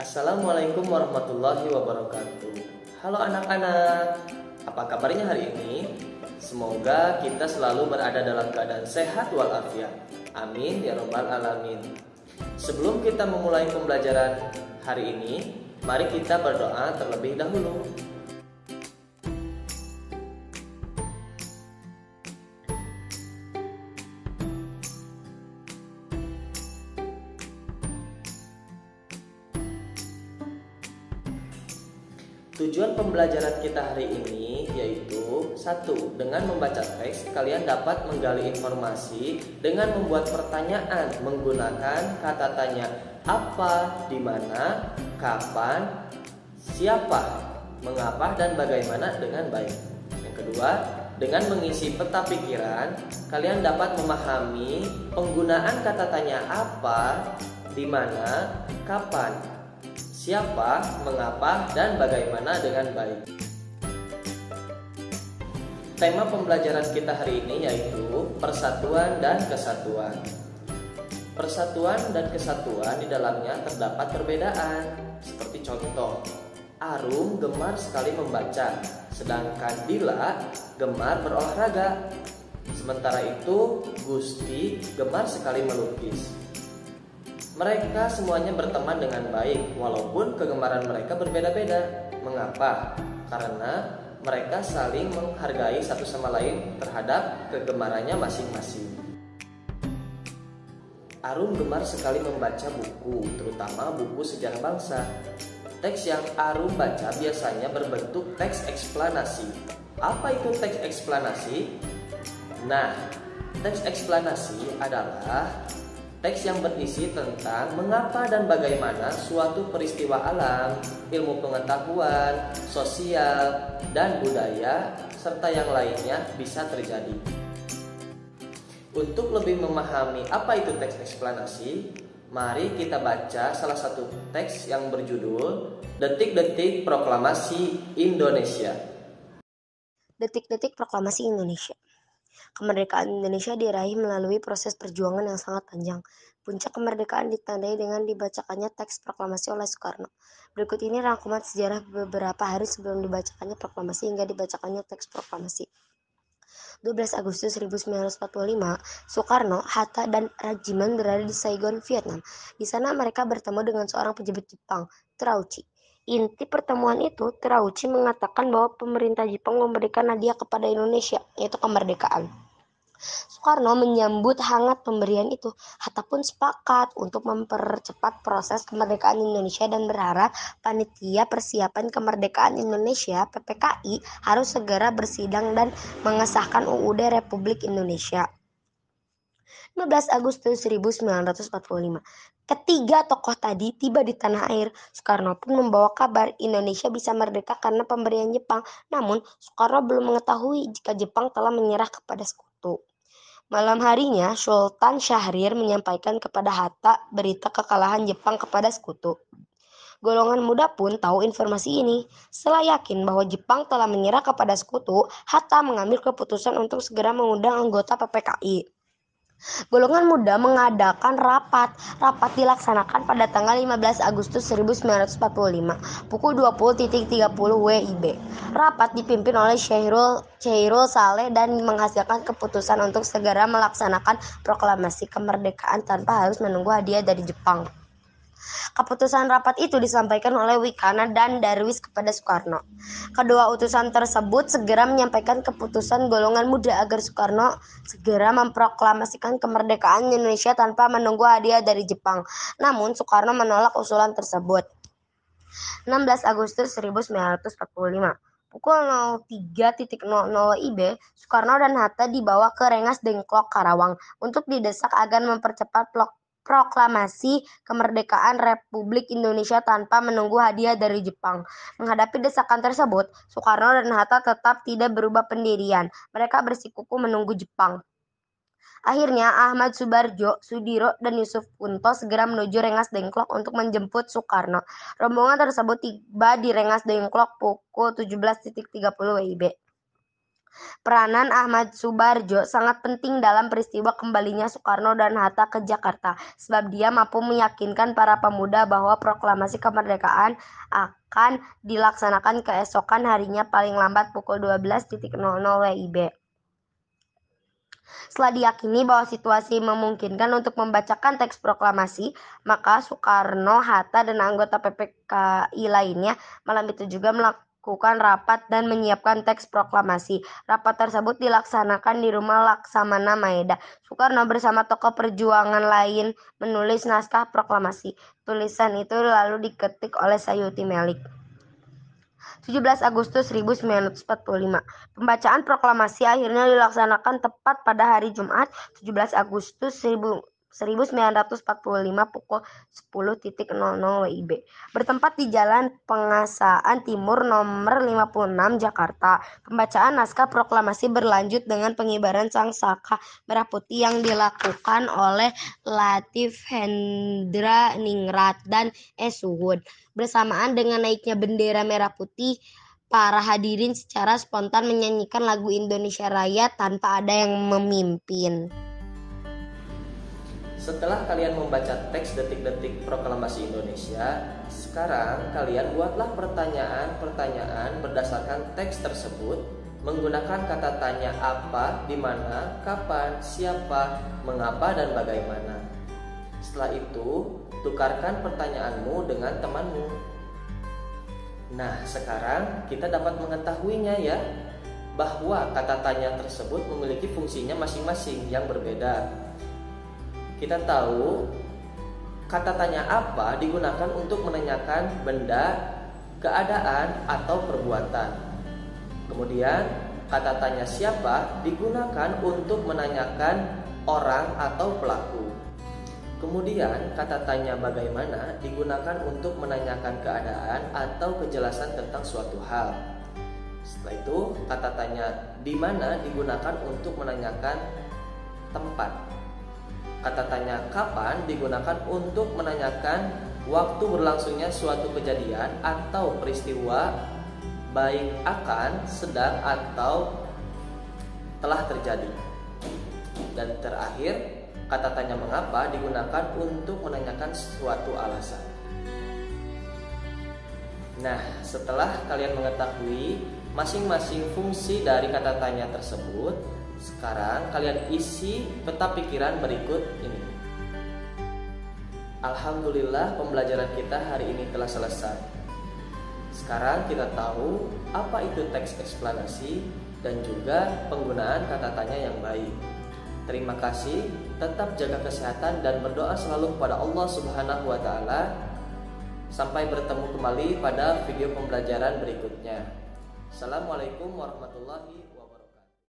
Assalamualaikum warahmatullahi wabarakatuh. Halo anak-anak, apa kabarnya hari ini? Semoga kita selalu berada dalam keadaan sehat walafiat. Amin ya robbal alamin. Sebelum kita memulai pembelajaran hari ini, mari kita berdoa terlebih dahulu. Tujuan pembelajaran kita hari ini yaitu 1. Dengan membaca teks, kalian dapat menggali informasi dengan membuat pertanyaan menggunakan kata tanya apa, di mana, kapan, siapa, mengapa, dan bagaimana dengan baik. Yang kedua, dengan mengisi peta pikiran, kalian dapat memahami penggunaan kata tanya apa, di mana, kapan, siapa, mengapa, dan bagaimana dengan baik. Tema pembelajaran kita hari ini yaitu persatuan dan kesatuan. Persatuan dan kesatuan di dalamnya terdapat perbedaan. Seperti contoh, Arum gemar sekali membaca, sedangkan Dila gemar berolahraga. Sementara itu, Gusti gemar sekali melukis. Mereka semuanya berteman dengan baik, walaupun kegemaran mereka berbeda-beda. Mengapa? Karena mereka saling menghargai satu sama lain terhadap kegemarannya masing-masing. Arum gemar sekali membaca buku, terutama buku sejarah bangsa. Teks yang Arum baca biasanya berbentuk teks eksplanasi. Apa itu teks eksplanasi? Nah, teks eksplanasi adalah teks yang berisi tentang mengapa dan bagaimana suatu peristiwa alam, ilmu pengetahuan, sosial, dan budaya, serta yang lainnya bisa terjadi. Untuk lebih memahami apa itu teks eksplanasi, mari kita baca salah satu teks yang berjudul Detik-detik Proklamasi Indonesia. Detik-detik Proklamasi Indonesia. Kemerdekaan Indonesia diraih melalui proses perjuangan yang sangat panjang. Puncak kemerdekaan ditandai dengan dibacakannya teks proklamasi oleh Soekarno. Berikut ini rangkuman sejarah beberapa hari sebelum dibacakannya proklamasi hingga dibacakannya teks proklamasi. 12 Agustus 1945, Soekarno, Hatta, dan Rajiman berada di Saigon, Vietnam. Di sana mereka bertemu dengan seorang pejabat Jepang, Terauchi. Inti pertemuan itu, Terauchi mengatakan bahwa pemerintah Jepang memberikan hadiah kepada Indonesia, yaitu kemerdekaan. Soekarno menyambut hangat pemberian itu. Hatta pun sepakat untuk mempercepat proses kemerdekaan Indonesia dan berharap panitia persiapan kemerdekaan Indonesia (PPKI) harus segera bersidang dan mengesahkan UUD Republik Indonesia. 15 Agustus 1945. Ketiga tokoh tadi tiba di tanah air. Soekarno pun membawa kabar Indonesia bisa merdeka karena pemberian Jepang. Namun, Soekarno belum mengetahui jika Jepang telah menyerah kepada sekutu. Malam harinya, Sultan Syahrir menyampaikan kepada Hatta berita kekalahan Jepang kepada sekutu. Golongan muda pun tahu informasi ini. Setelah yakin bahwa Jepang telah menyerah kepada sekutu, Hatta mengambil keputusan untuk segera mengundang anggota PPKI. Golongan muda mengadakan rapat. Rapat dilaksanakan pada tanggal 15 Agustus 1945, pukul 20.30 WIB. Rapat dipimpin oleh Syairul Saleh dan menghasilkan keputusan untuk segera melaksanakan proklamasi kemerdekaan tanpa harus menunggu hadiah dari Jepang. Keputusan rapat itu disampaikan oleh Wikana dan Darwis kepada Soekarno. Kedua utusan tersebut segera menyampaikan keputusan golongan muda agar Soekarno segera memproklamasikan kemerdekaan Indonesia tanpa menunggu hadiah dari Jepang. Namun Soekarno menolak usulan tersebut. 16 Agustus 1945. Pukul 03.00 WIB, Soekarno dan Hatta dibawa ke Rengas Dengklok, Karawang untuk didesak agar mempercepat proklamasi kemerdekaan Republik Indonesia tanpa menunggu hadiah dari Jepang. Menghadapi desakan tersebut, Soekarno dan Hatta tetap tidak berubah pendirian. Mereka bersikukuh menunggu Jepang. Akhirnya Ahmad Subarjo, Sudiro, dan Yusuf Punto segera menuju Rengas Dengklok untuk menjemput Soekarno. Rombongan tersebut tiba di Rengas Dengklok pukul 17.30 WIB. Peranan Ahmad Subarjo sangat penting dalam peristiwa kembalinya Soekarno dan Hatta ke Jakarta, sebab dia mampu meyakinkan para pemuda bahwa proklamasi kemerdekaan akan dilaksanakan keesokan harinya paling lambat pukul 12.00 WIB. Setelah diyakini bahwa situasi memungkinkan untuk membacakan teks proklamasi, maka Soekarno, Hatta, dan anggota PPKI lainnya malam itu juga melakukan rapat dan menyiapkan teks proklamasi. Rapat tersebut dilaksanakan di rumah Laksamana Maeda. Soekarno bersama tokoh perjuangan lain menulis naskah proklamasi. Tulisan itu lalu diketik oleh Sayuti Melik. 17 Agustus 1945. Pembacaan proklamasi akhirnya dilaksanakan tepat pada hari Jumat 17 Agustus 1945 pukul 10.00 WIB. Bertempat di Jalan Pengasaan Timur nomor 56 Jakarta. Pembacaan naskah proklamasi berlanjut dengan pengibaran sang saka merah putih yang dilakukan oleh Latif Hendra Ningrat dan Suhud. Bersamaan dengan naiknya bendera merah putih, para hadirin secara spontan menyanyikan lagu Indonesia Raya tanpa ada yang memimpin. Setelah kalian membaca teks detik-detik proklamasi Indonesia, sekarang kalian buatlah pertanyaan-pertanyaan berdasarkan teks tersebut menggunakan kata tanya apa, di mana, kapan, siapa, mengapa, dan bagaimana. Setelah itu, tukarkan pertanyaanmu dengan temanmu. Nah, sekarang kita dapat mengetahuinya ya, bahwa kata tanya tersebut memiliki fungsinya masing-masing yang berbeda. Kita tahu kata tanya apa digunakan untuk menanyakan benda, keadaan, atau perbuatan. Kemudian kata tanya siapa digunakan untuk menanyakan orang atau pelaku. Kemudian kata tanya bagaimana digunakan untuk menanyakan keadaan atau kejelasan tentang suatu hal. Setelah itu kata tanya di mana digunakan untuk menanyakan tempat. Kata tanya kapan digunakan untuk menanyakan waktu berlangsungnya suatu kejadian atau peristiwa, baik akan, sedang, atau telah terjadi. Dan terakhir, kata tanya mengapa digunakan untuk menanyakan suatu alasan. Nah, setelah kalian mengetahui masing-masing fungsi dari kata tanya tersebut, sekarang kalian isi peta pikiran berikut ini. Alhamdulillah, pembelajaran kita hari ini telah selesai. Sekarang kita tahu apa itu teks eksplanasi dan juga penggunaan kata tanya yang baik. Terima kasih, tetap jaga kesehatan dan berdoa selalu kepada Allah Subhanahu wa Ta'ala. Sampai bertemu kembali pada video pembelajaran berikutnya. Assalamualaikum warahmatullahi wabarakatuh.